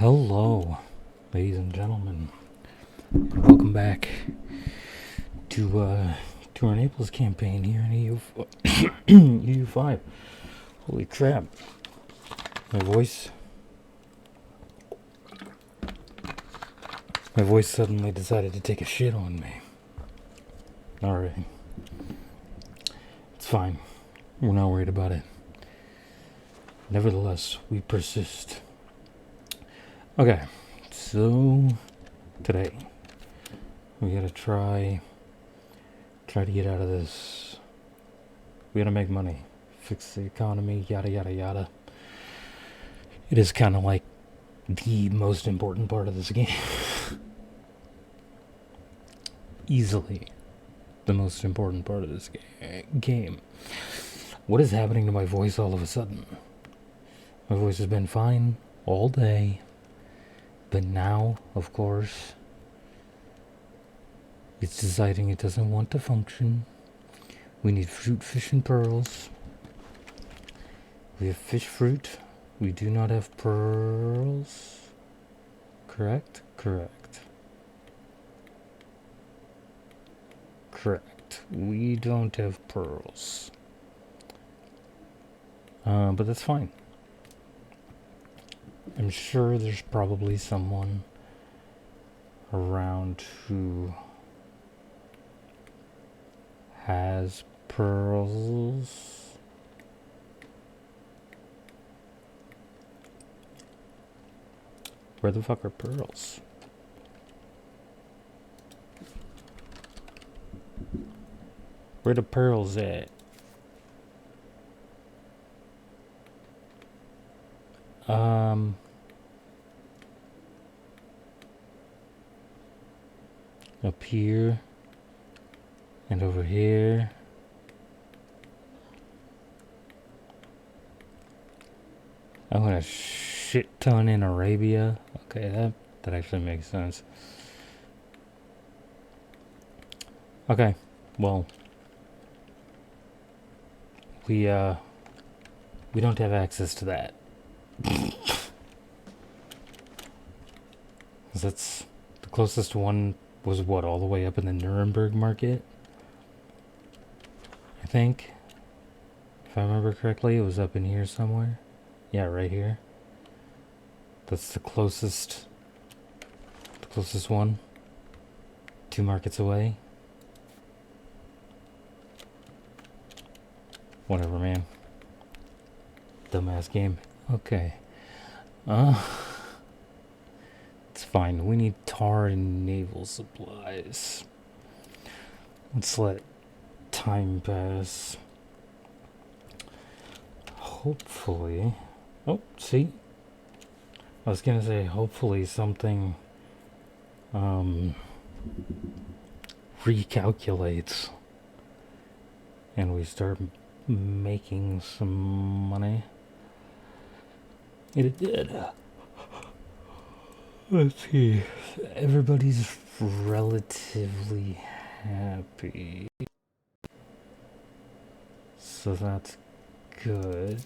Hello, ladies and gentlemen, and welcome back to our Naples campaign here in EU5. Holy crap! My voice suddenly decided to take a shit on me. All right, it's fine. We're not worried about it. Nevertheless, we persist. Okay, so today we gotta try to get out of this. We gotta make money, fix the economy, yada yada yada. It is kind of like the most important part of this game. Easily the most important part of this game. What is happening to my voice all of a sudden? My voice has been fine all day, but now, of course, it's deciding it doesn't want to function. We need fruit, fish, and pearls. We have fish fruit. We do not have pearls. Correct? Correct. We don't have pearls. But that's fine. I'm sure there's probably someone around who has pearls. Where the fuck are pearls? Where the pearls at? Up here and over here. I want a shit ton in Arabia. Okay, that actually makes sense. Okay, well, we don't have access to that. That's the closest one was what, all the way up in the Nuremberg market? I think. If I remember correctly, it was up in here somewhere. Yeah, right here. That's the closest one. 2 markets away. Whatever, man. Dumbass game. Okay. It's fine. We need tar and naval supplies. Let's let time pass. Hopefully. Oh, see? I was gonna say hopefully something recalculates and we start making some money. It did. Let's see. Everybody's relatively happy. So that's good.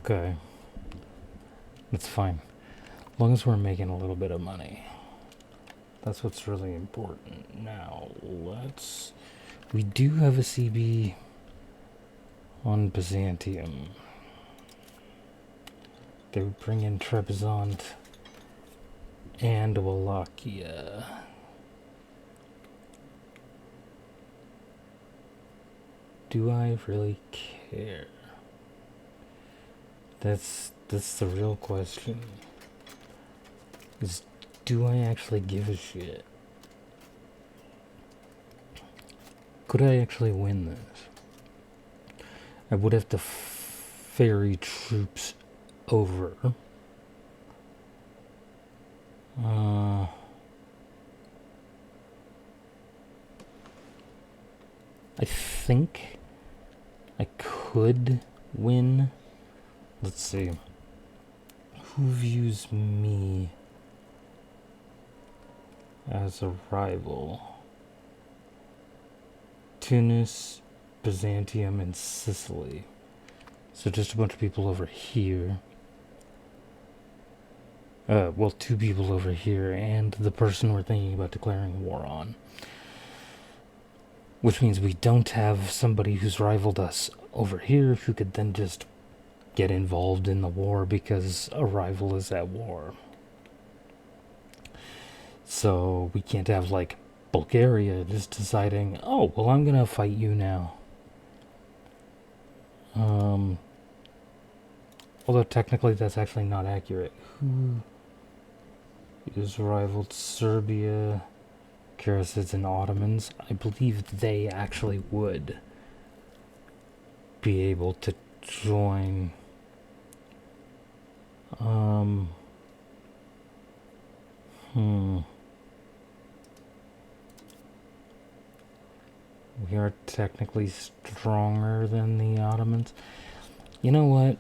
Okay. That's fine. As long as we're making a little bit of money. That's what's really important. Now, we do have a CB on Byzantium. They would bring in Trebizond and Wallachia. Do I really care? That's the real question. Do I actually give a shit? Could I actually win this? I would have to ferry troops over. I think I could win. Let's see. Who views me as a rival? Tunis, Byzantium, and Sicily. So just a bunch of people over here. Well, 2 people over here and the person we're thinking about declaring war on. Which means we don't have somebody who's rivaled us over here who could then just get involved in the war because a rival is at war. So we can't have, like, Bulgaria just deciding, oh, well, I'm gonna fight you now. Although technically that's actually not accurate. Who is rivaled? Serbia, Karasids, and Ottomans. I believe they actually would be able to join. We are technically stronger than the Ottomans. You know what?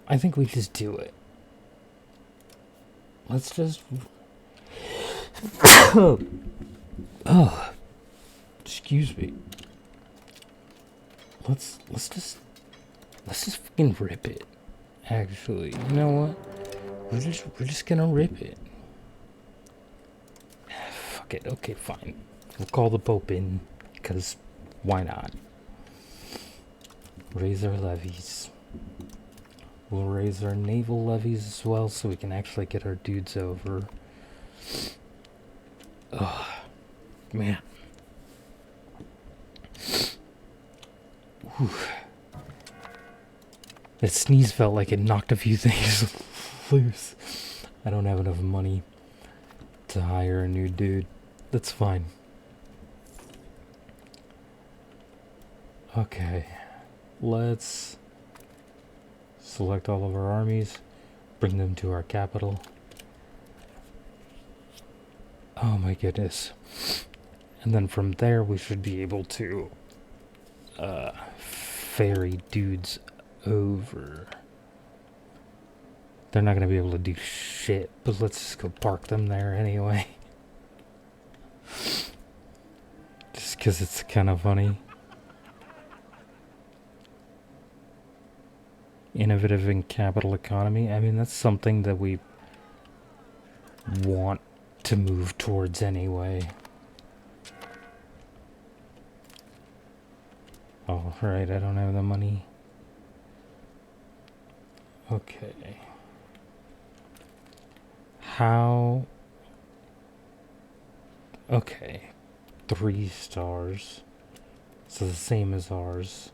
I think we just do it. Let's just... Oh, excuse me. Let's just fucking rip it. Actually, you know what? We're just gonna rip it. Fuck it. Okay, fine. We'll call the Pope in, because why not? Raise our levies. We'll raise our naval levies as well, so we can actually get our dudes over. Oh, man. Whew. That sneeze felt like it knocked a few things loose. I don't have enough money to hire a new dude. That's fine. Okay. Let's select all of our armies, bring them to our capital. Oh my goodness. And then from there we should be able to ferry dudes over. They're not going to be able to do shit, but let's just go park them there anyway. Just because it's kind of funny. Innovative in capital economy. I mean, that's something that we want to move towards anyway. Oh, right, I don't have the money. Okay. How? Okay. 3 stars. So the same as ours.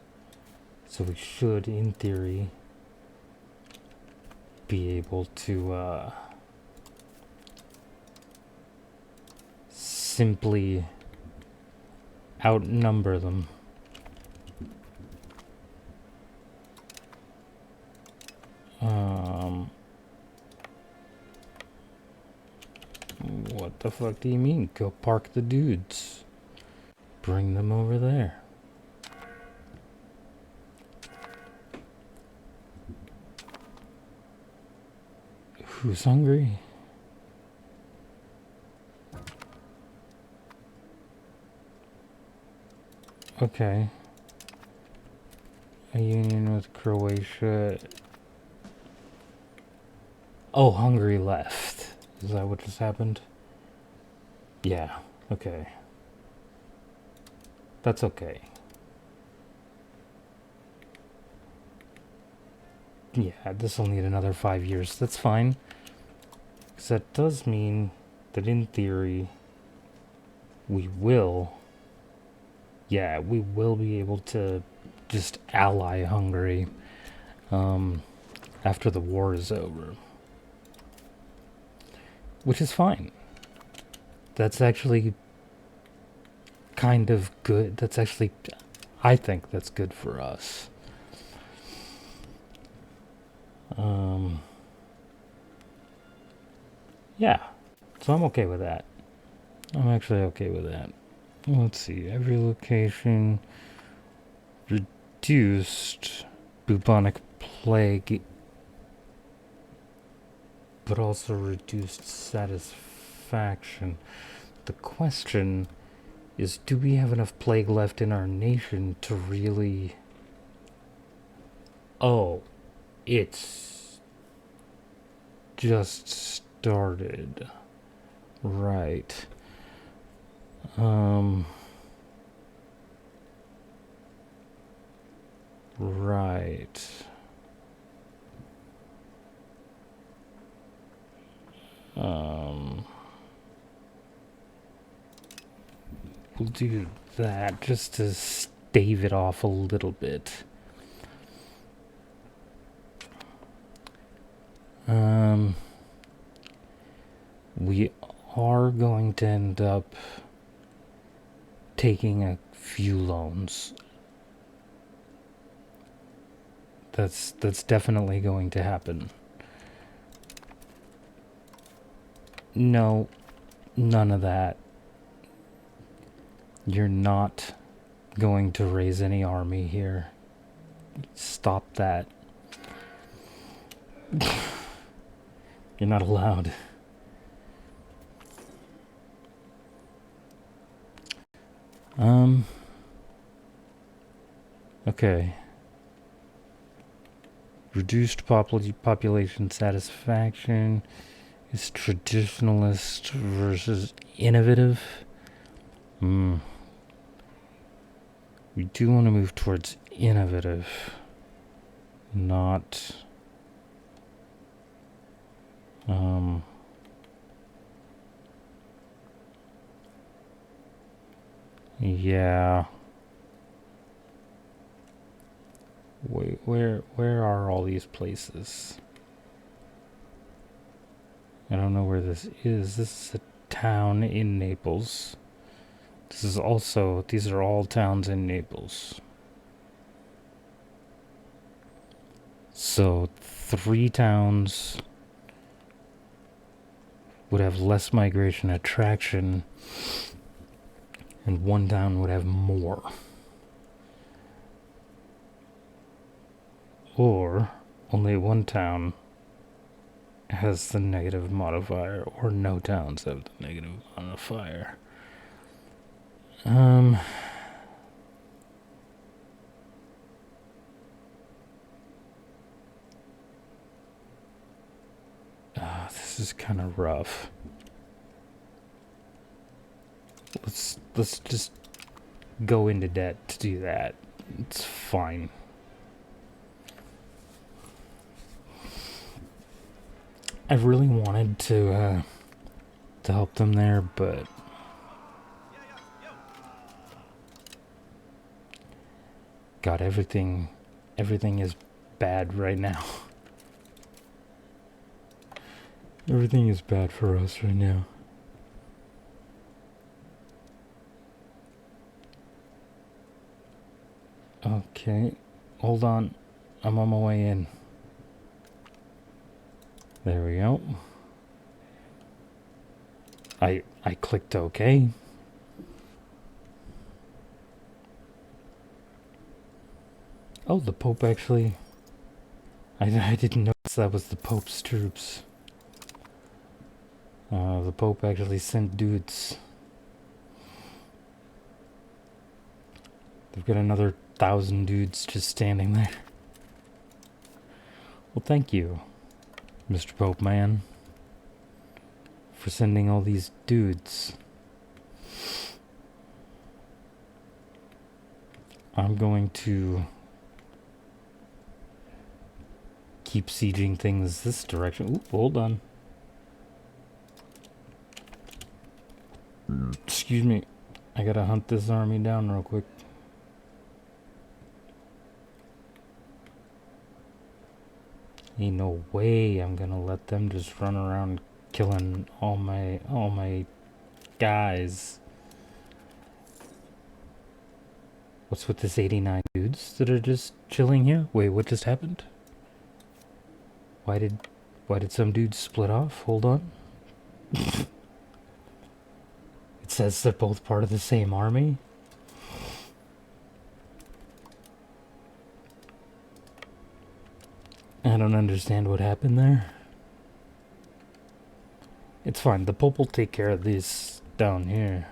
So we should, in theory, be able to simply outnumber them. What the fuck do you mean? Go park the dudes. Bring them over there. Who's hungry? Okay. A union with Croatia. Oh, Hungary left. Is that what just happened? Yeah, okay. That's okay. Yeah, this will need another 5 years. That's fine. Because that does mean that in theory, we will... Yeah, we will be able to just ally Hungary after the war is over. Which is fine. That's actually kind of good. That's actually... I think that's good for us. Yeah, so I'm okay with that. I'm actually okay with that. Let's see, every location reduced bubonic plague, but also reduced satisfaction. The question is, do we have enough plague left in our nation to really Oh, it's just started. Right. Right. We'll do that just to stave it off a little bit. We are going to end up taking a few loans. That's definitely going to happen. No, none of that. You're not going to raise any army here. Stop that. You're not allowed. Okay. Reduced population satisfaction is traditionalist versus innovative. We do want to move towards innovative, not yeah. Wait, where are all these places? I don't know where this is. This is a town in Naples. These are all towns in Naples. So 3 towns would have less migration attraction, and 1 town would have more. Or only 1 town has the negative modifier, or no towns have the negative modifier. This is kind of rough. Let's just go into debt to do that. It's fine. I really wanted to help them there, but God, everything is bad right now. Everything is bad for us right now. Okay, hold on. I'm on my way in. There we go. I clicked OK. Oh, the Pope actually... I didn't notice that was the Pope's troops. The Pope actually sent dudes. They've got another 1,000 dudes just standing there. Well, thank you, Mr. Pope Man, for sending all these dudes. I'm going to keep sieging things this direction. Ooh, hold on. Excuse me. I gotta hunt this army down real quick. Ain't no way I'm gonna let them just run around killing all my guys. What's with this 89 dudes that are just chilling here? Wait, what just happened? Why did some dudes split off? Hold on. It says they're both part of the same army. I don't understand what happened there. It's fine. The Pope will take care of this down here.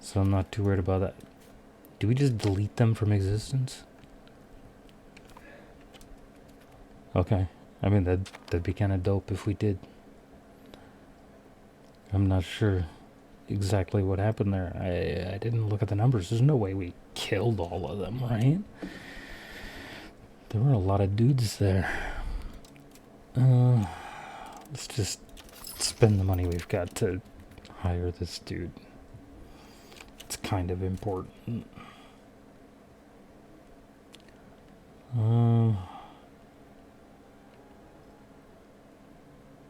So I'm not too worried about that. Do we just delete them from existence? Okay. I mean, that'd be kind of dope if we did. I'm not sure exactly what happened there. I didn't look at the numbers. There's no way we killed all of them, right? There were a lot of dudes there. Let's just spend the money we've got to hire this dude. It's kind of important.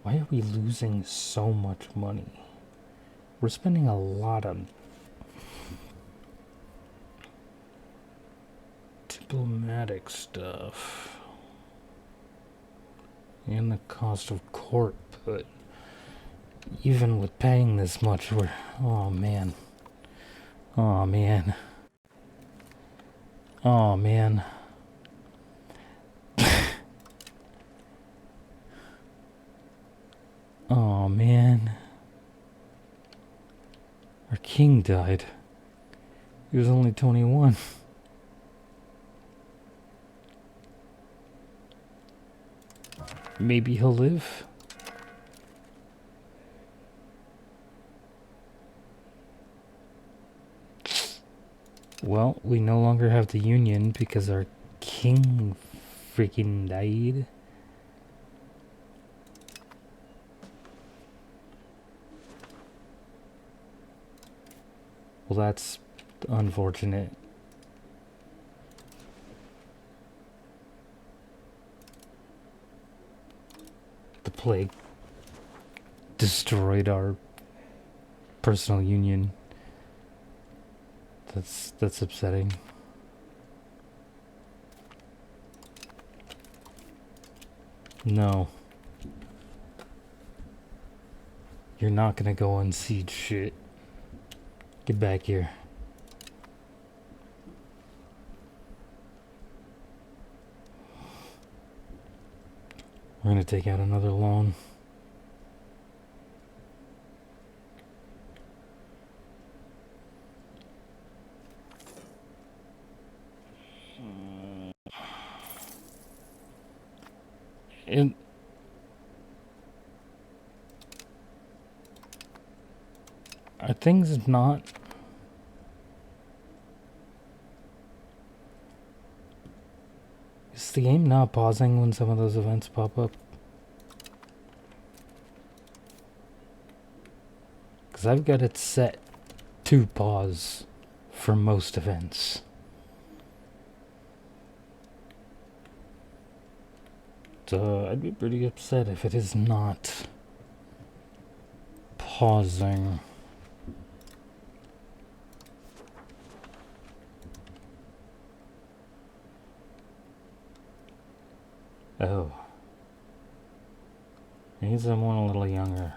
Why are we losing so much money? We're spending a lot on diplomatic stuff. And the cost of court, but even with paying this much, we're... Oh, man. Oh, man. Oh, man. Oh, man. Our king died. He was only 21. Maybe he'll live. Well, we no longer have the union because our king freaking died. Well, that's unfortunate. The plague destroyed our personal union. That's upsetting. No. You're not gonna go and siege shit. Get back here. We're gonna take out another loan. And are things not... Is the game not pausing when some of those events pop up? Because I've got it set to pause for most events. So I'd be pretty upset if it is not pausing. Oh. Need someone a little younger.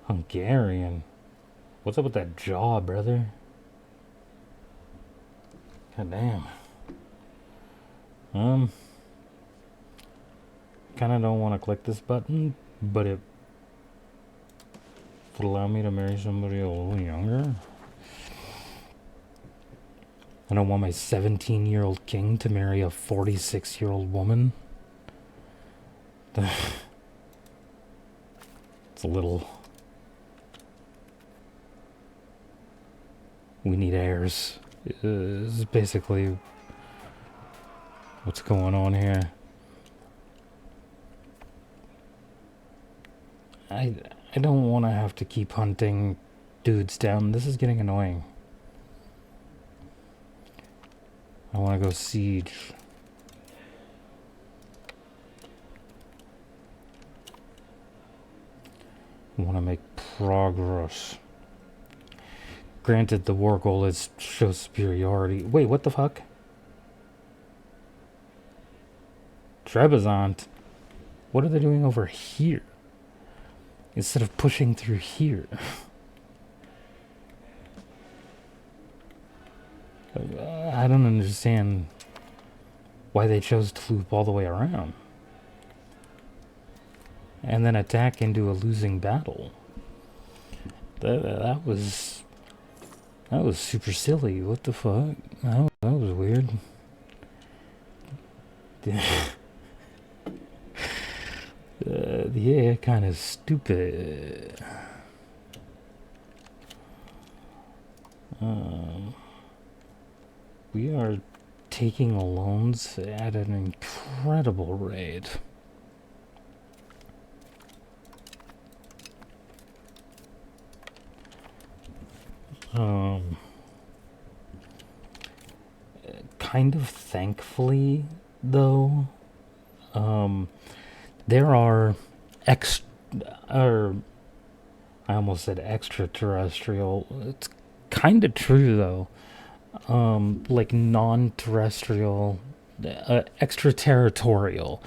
Hungarian? What's up with that jaw, brother? God damn. Kinda don't want to click this button, but it would allow me to marry somebody a little younger. I don't want my 17-year-old king to marry a 46-year-old woman. It's a little... We need heirs. Is basically what's going on here. I don't want to have to keep hunting dudes down. This is getting annoying. I want to go siege. I want to make progress. Granted, the war goal is show superiority. Wait, what the fuck? Trebizond? What are they doing over here? Instead of pushing through here. I don't understand why they chose to loop all the way around. And then attack into a losing battle. That That was super silly. What the fuck? That was weird. Yeah, kind of stupid. We are taking loans at an incredible rate. Kind of thankfully, though, there are I almost said extraterrestrial. It's kind of true though. Like non-terrestrial, extraterritorial.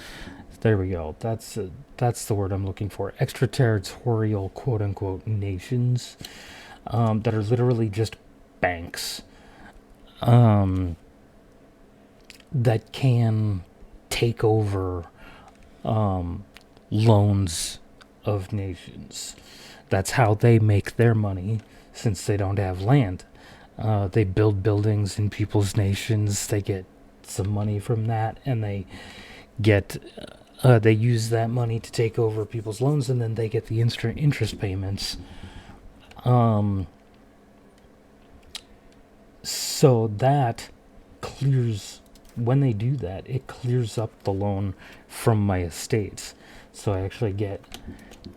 There we go. That's the word I'm looking for. Extraterritorial, quote unquote, nations that are literally just banks that can take over loans of nations. That's how they make their money, since they don't have land. They build buildings in people's nations. They get some money from that, and they use that money to take over people's loans, and then they get the interest payments. So that clears, when they do that, it clears up the loan from my estates. So I actually get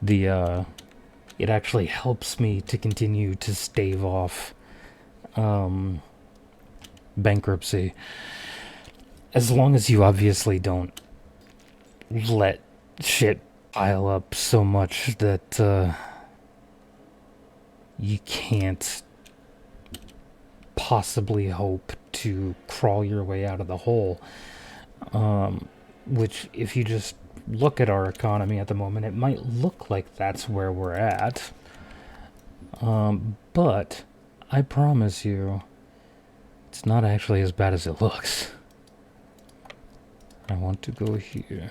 it actually helps me to continue to stave off bankruptcy. As long as you obviously don't let shit pile up so much that you can't possibly hope to crawl your way out of the hole. Which, if you just look at our economy at the moment, it might look like that's where we're at. But I promise you, it's not actually as bad as it looks. I want to go here.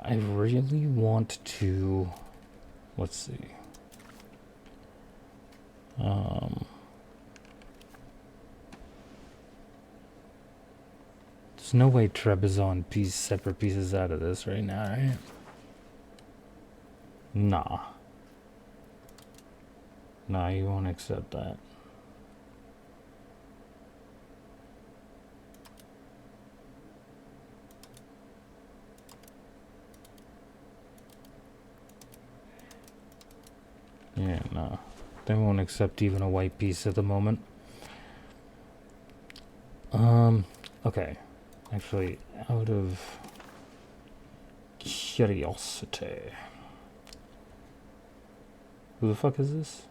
I really want to, let's see. There's no way Trebizond separate pieces out of this right now, right? Nah. Nah, you won't accept that. Yeah, nah. They won't accept even a white piece at the moment. Okay. Actually, out of curiosity. Who the fuck is this?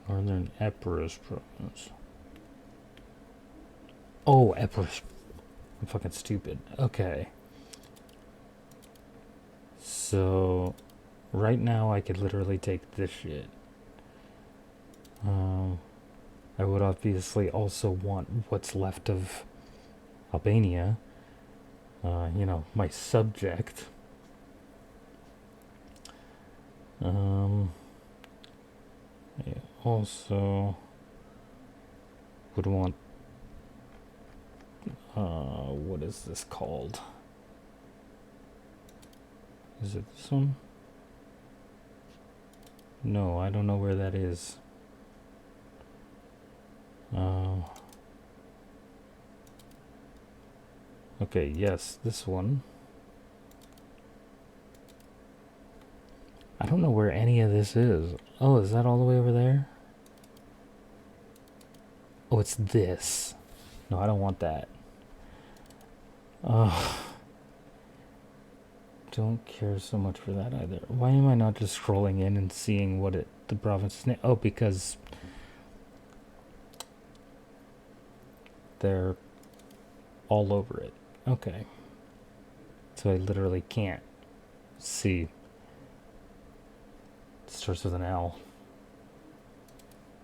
Northern Ep.3 province. Oh, Ep.3. I'm fucking stupid. Okay. So, right now I could literally take this shit. I would obviously also want what's left of Albania. My subject. I also would want, what is this called? Is it this one? No, I don't know where that is. Okay, yes, this one. I don't know where any of this is. Oh, is that all the way over there? Oh, it's this. No, I don't want that. Don't care so much for that either. Why am I not just scrolling in and seeing what the province is? Oh, because they're all over it. Okay. So I literally can't see. It starts with an L.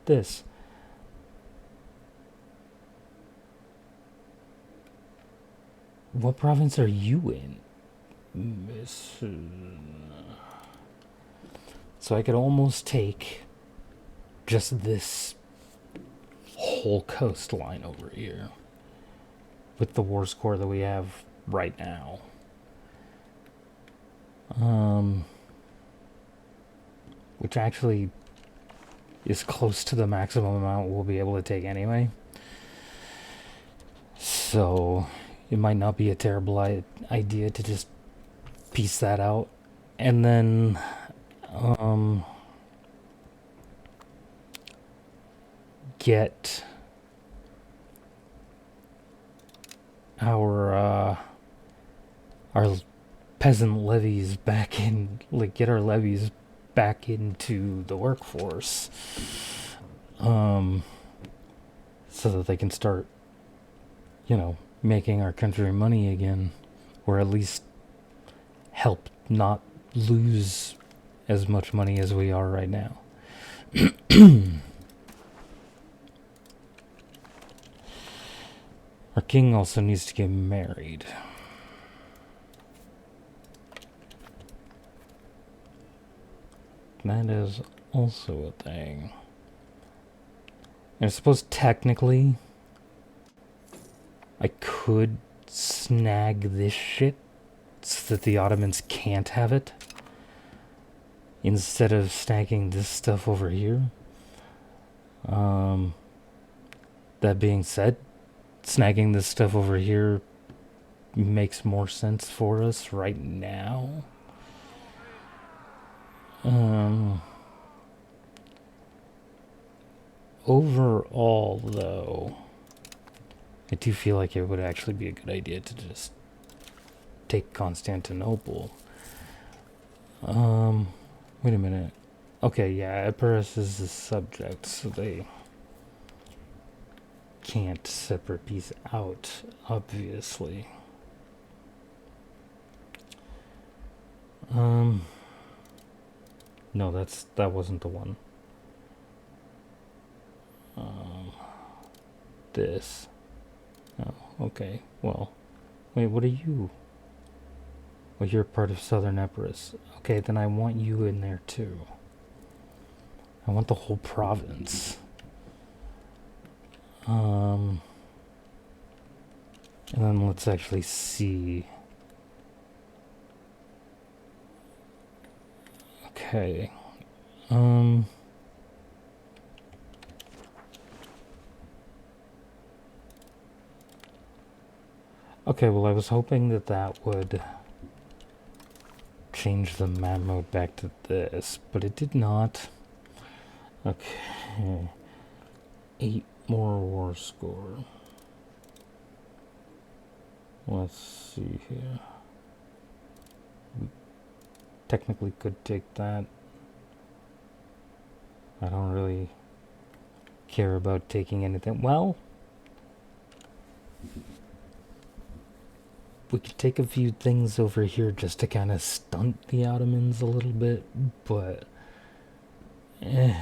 This. What province are you in? So I could almost take just this whole coastline over here with the war score that we have right now. Which actually is close to the maximum amount we'll be able to take anyway. So it might not be a terrible idea to just piece that out. And then get our peasant levies back in, like get our levies back into the workforce, so that they can start, making our country money again, or at least help not lose as much money as we are right now. Our king also needs to get married. That is also a thing. And I suppose technically I could snag this shit so that the Ottomans can't have it, instead of snagging this stuff over here. That being said, snagging this stuff over here makes more sense for us right now. Overall, though, I do feel like it would actually be a good idea to just take Constantinople. Wait a minute. Okay, yeah, Epirus is the subject, so they can't separate these out, obviously. No, that wasn't the one. This. Oh, okay. Well, wait, what are you? Well, you're part of Southern Epirus. Okay, then I want you in there too. I want the whole province. And then let's actually see. Okay. Okay, well, I was hoping that would change the map mode back to this, but it did not. Okay. 8 more war score. Let's see here. We technically could take that. I don't really care about taking anything. Well, we could take a few things over here just to kind of stunt the Ottomans a little bit, but I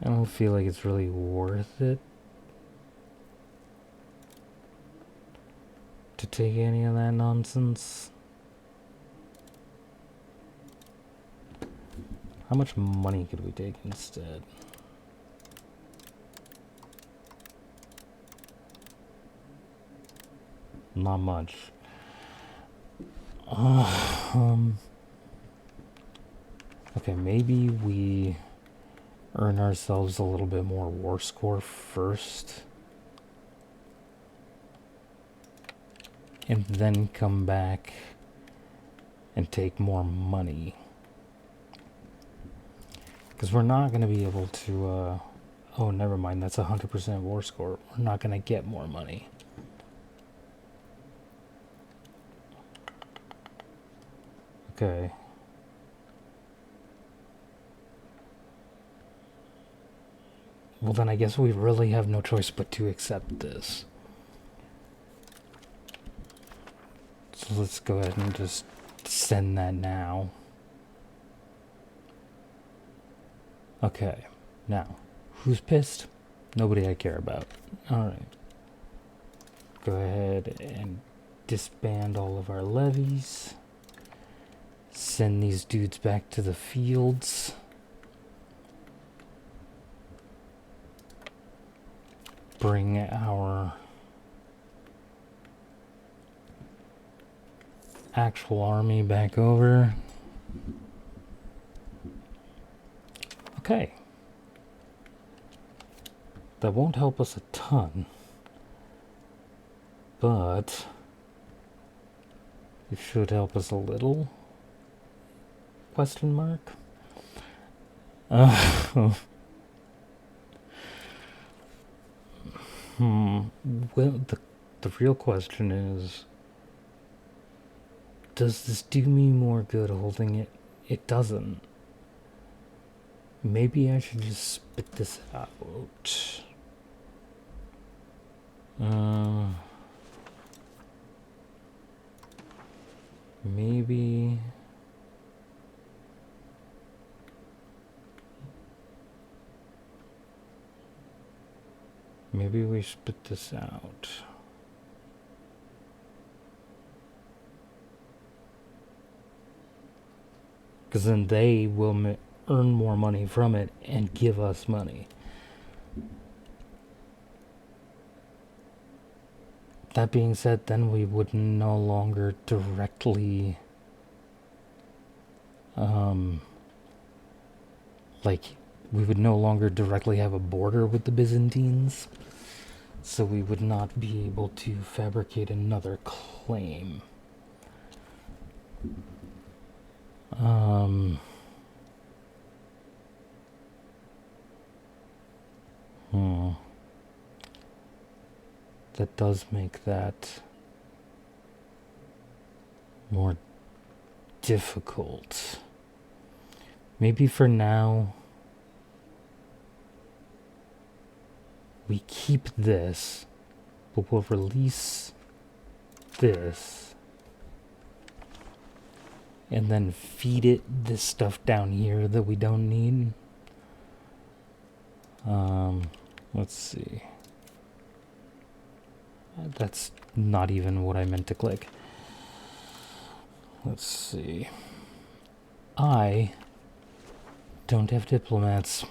don't feel like it's really worth it to take any of that nonsense. How much money could we take instead? Not much. Okay, maybe we earn ourselves a little bit more war score first, and then come back and take more money. Because we're not going to be able to, oh, never mind, that's 100% war score. We're not going to get more money. Okay. Well, then I guess we really have no choice but to accept this. So let's go ahead and just send that now. Okay. Now, who's pissed? Nobody I care about. Alright. Go ahead and disband all of our levies. Send these dudes back to the fields. Bring our actual army back over. Okay. That won't help us a ton, but it should help us a little. Question mark? Well, the real question is, does this do me more good holding it? It doesn't. Maybe I should just spit this out. Maybe we spit this out. Because then they will earn more money from it and give us money. That being said, then we would no longer directly we would no longer directly have a border with the Byzantines, so we would not be able to fabricate another claim. That does make that more difficult. Maybe for now we keep this, but we'll release this and then feed it this stuff down here that we don't need. Let's see. That's not even what I meant to click. Let's see. I don't have diplomats.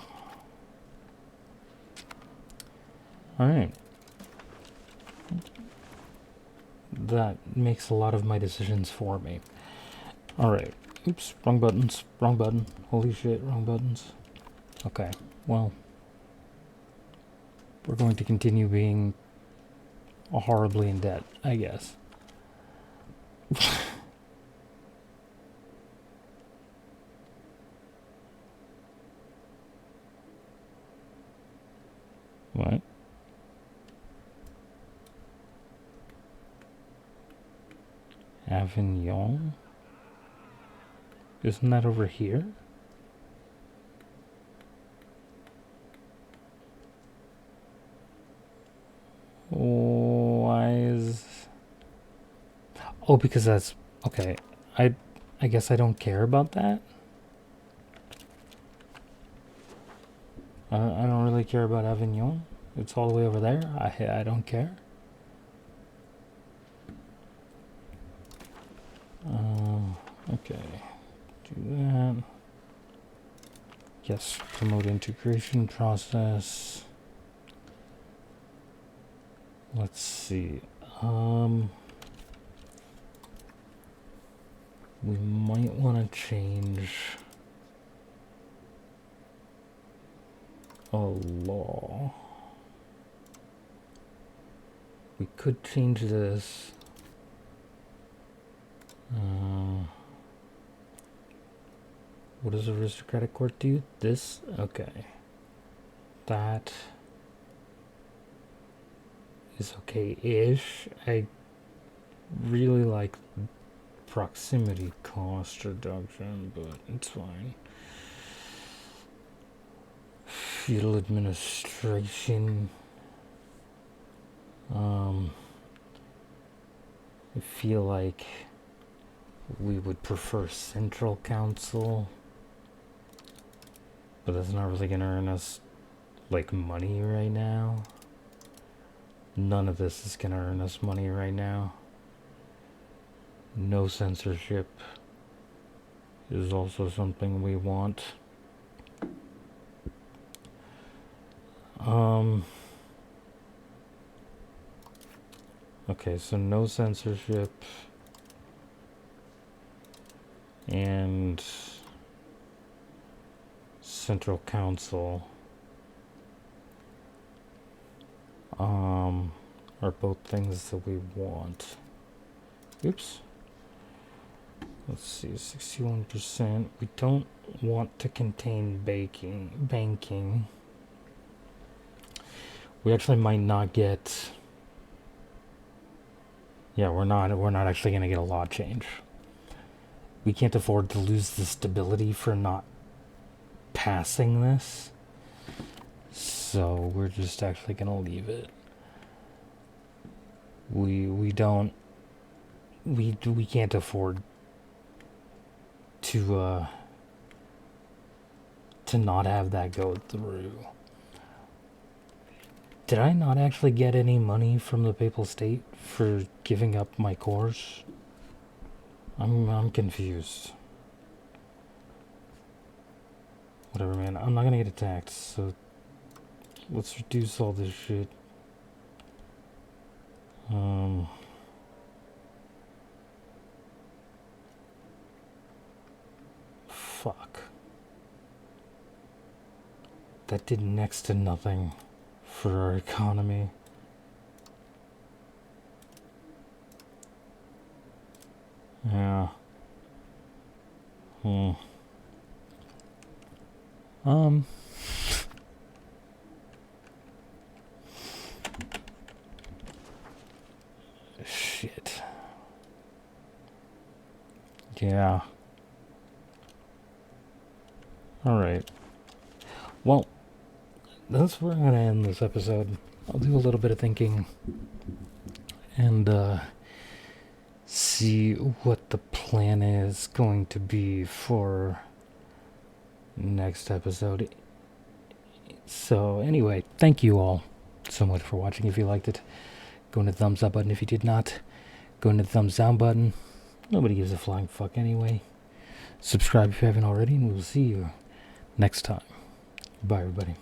Alright. That makes a lot of my decisions for me. Alright. Oops, wrong buttons. Wrong button. Holy shit, wrong buttons. Okay, well, we're going to continue being horribly in debt, I guess. What? Avignon? Isn't that over here? Why is... Oh, because that's... Okay, I guess I don't care about that. I don't really care about Avignon. It's all the way over there. I don't care. Okay. Do that. Yes, promote integration process. Let's see. We might want to change a law. We could change this. What does aristocratic court do? This? Okay. That is okay-ish. I really like proximity cost reduction, but it's fine. Feudal administration. I feel like we would prefer central council, but that's not really gonna earn us like money right now. None of this is gonna earn us money right now. No censorship is also something we want. Okay, so no censorship and Central Council are both things that we want. Oops. Let's see, 61%. We don't want to contain banking. We actually might not get. Yeah, we're not actually going to get a law change. We can't afford to lose the stability for not passing this. So we're just actually going to leave it. We can't afford to not have that go through. Did I not actually get any money from the Papal State for giving up my cores? I'm confused. Whatever, man. I'm not gonna get attacked, so let's reduce all this shit. Fuck. That did next to nothing for our economy. Yeah. Shit. Yeah. Alright. Well, that's where I'm going to end this episode. I'll do a little bit of thinking and see what the plan is going to be for next episode. So anyway, thank you all so much for watching. If you liked it, go into the thumbs up button. If you did not, go into the thumbs down button. Nobody gives a flying fuck anyway. Subscribe if you haven't already, and we'll see you next time. Bye, everybody.